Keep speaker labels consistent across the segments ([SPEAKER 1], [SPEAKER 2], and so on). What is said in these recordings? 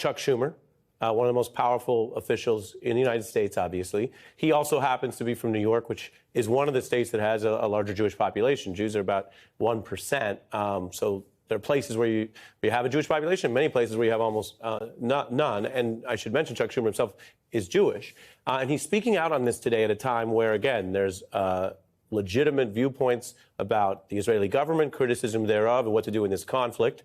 [SPEAKER 1] Chuck Schumer, one of the most powerful officials in the United States, obviously. He also happens to be from New York, which is one of the states that has a larger Jewish population. Jews are about 1%. So there are places where you have a Jewish population, many places where you have almost none. And I should mention Chuck Schumer himself is Jewish. And he's speaking out on this today at a time where, again, there's legitimate viewpoints about the Israeli government, criticism thereof, and what to do in this conflict.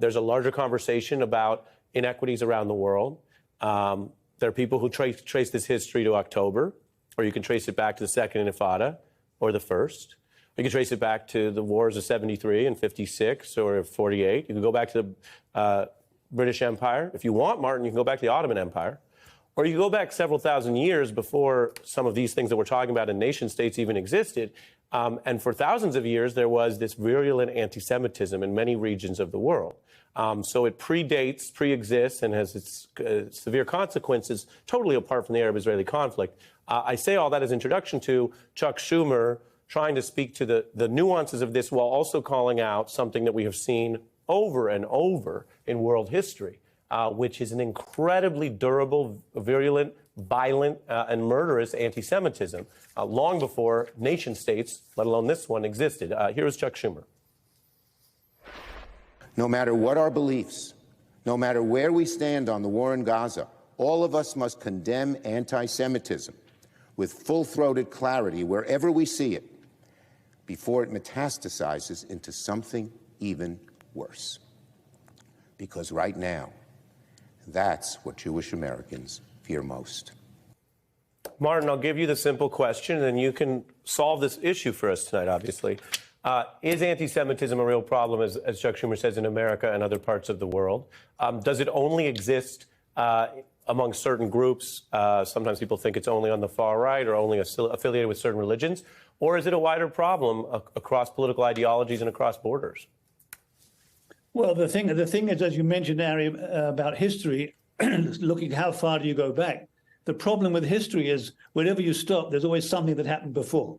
[SPEAKER 1] There's a larger conversation about inequities around the world. There are people who trace this history to October, or you can trace it back to the Second Intifada or the First. You can trace it back to the wars of 73 and 56 or 48. You can go back to the British Empire. If you want, Martin, you can go back to the Ottoman Empire. Or you can go back several thousand years before some of these things that we're talking about in nation states even existed. And for thousands of years, there was this virulent anti-Semitism in many regions of the world. So it pre-exists, and has its severe consequences totally apart from the Arab-Israeli conflict. I say all that as introduction to Chuck Schumer trying to speak to the nuances of this while also calling out something that we have seen over and over in world history, which is an incredibly durable, virulent, violent, and murderous anti-Semitism, long before nation states, let alone this one, existed. Here is Chuck Schumer.
[SPEAKER 2] No matter what our beliefs, no matter where we stand on the war in Gaza, all of us must condemn anti-Semitism with full-throated clarity wherever we see it, before it metastasizes into something even worse. Because right now, that's what Jewish Americans fear most.
[SPEAKER 1] Martin, I'll give you the simple question, and then you can solve this issue for us tonight, obviously. Is anti-Semitism a real problem, as Chuck Schumer says, in America and other parts of the world? Does it only exist among certain groups? Sometimes people think it's only on the far right or only affiliated with certain religions. Or is it a wider problem across political ideologies and across borders?
[SPEAKER 3] Well, the thing is, as you mentioned, Ari, about history, looking how far do you go back? The problem with history is wherever you stop, there's always something that happened before.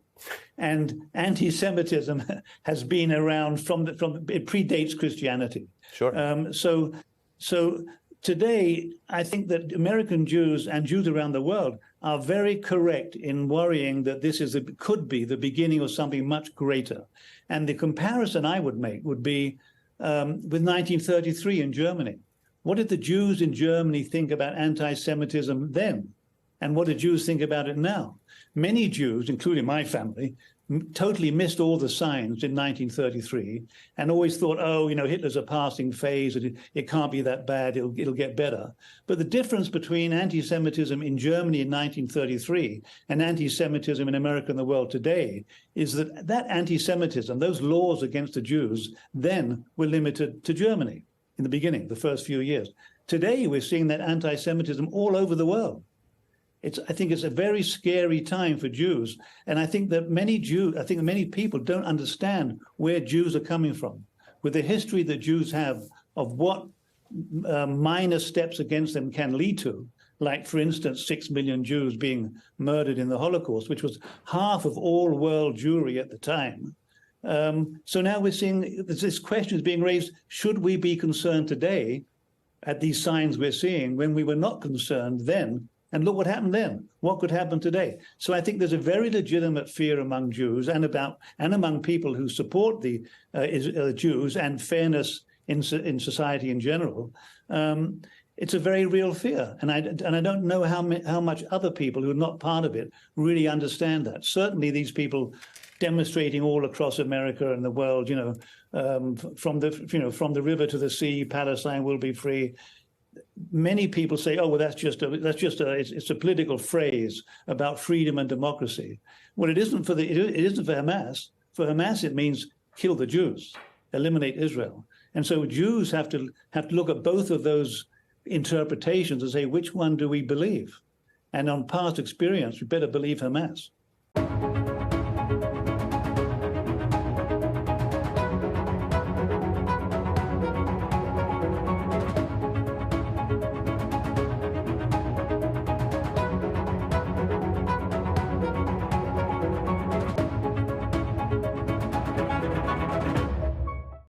[SPEAKER 3] And anti-Semitism has been around it predates Christianity.
[SPEAKER 1] Sure.
[SPEAKER 3] So today, I think that American Jews and Jews around the world are very correct in worrying that this could be the beginning of something much greater. And the comparison I would make would be with 1933 in Germany. What did the Jews in Germany think about anti-Semitism then? And what do Jews think about it now? Many Jews, including my family, totally missed all the signs in 1933 and always thought, oh, Hitler's a passing phase, it can't be that bad, it'll get better. But the difference between anti-Semitism in Germany in 1933 and anti-Semitism in America and the world today is that anti-Semitism, those laws against the Jews, then were limited to Germany in the beginning, the first few years. Today, we're seeing that anti-Semitism all over the world. I think it's a very scary time for Jews. And I think that many people don't understand where Jews are coming from. With the history that Jews have of what minor steps against them can lead to, like, for instance, 6 million Jews being murdered in the Holocaust, which was half of all world Jewry at the time. So now we're seeing this question is being raised, should we be concerned today at these signs we're seeing when we were not concerned then? And look what happened then. What could happen today? So I think there's a very legitimate fear among Jews and among people who support the Jews and fairness in society in general. It's a very real fear, and I don't know how much other people who are not part of it really understand that. Certainly, these people demonstrating all across America and the world, from the river to the sea, Palestine will be free. Many people say, "Oh, well, it's a political phrase about freedom and democracy." Well, it isn't for Hamas. For Hamas, it means kill the Jews, eliminate Israel, and so Jews have to look at both of those interpretations and say, which one do we believe? And on past experience, we better believe Hamas.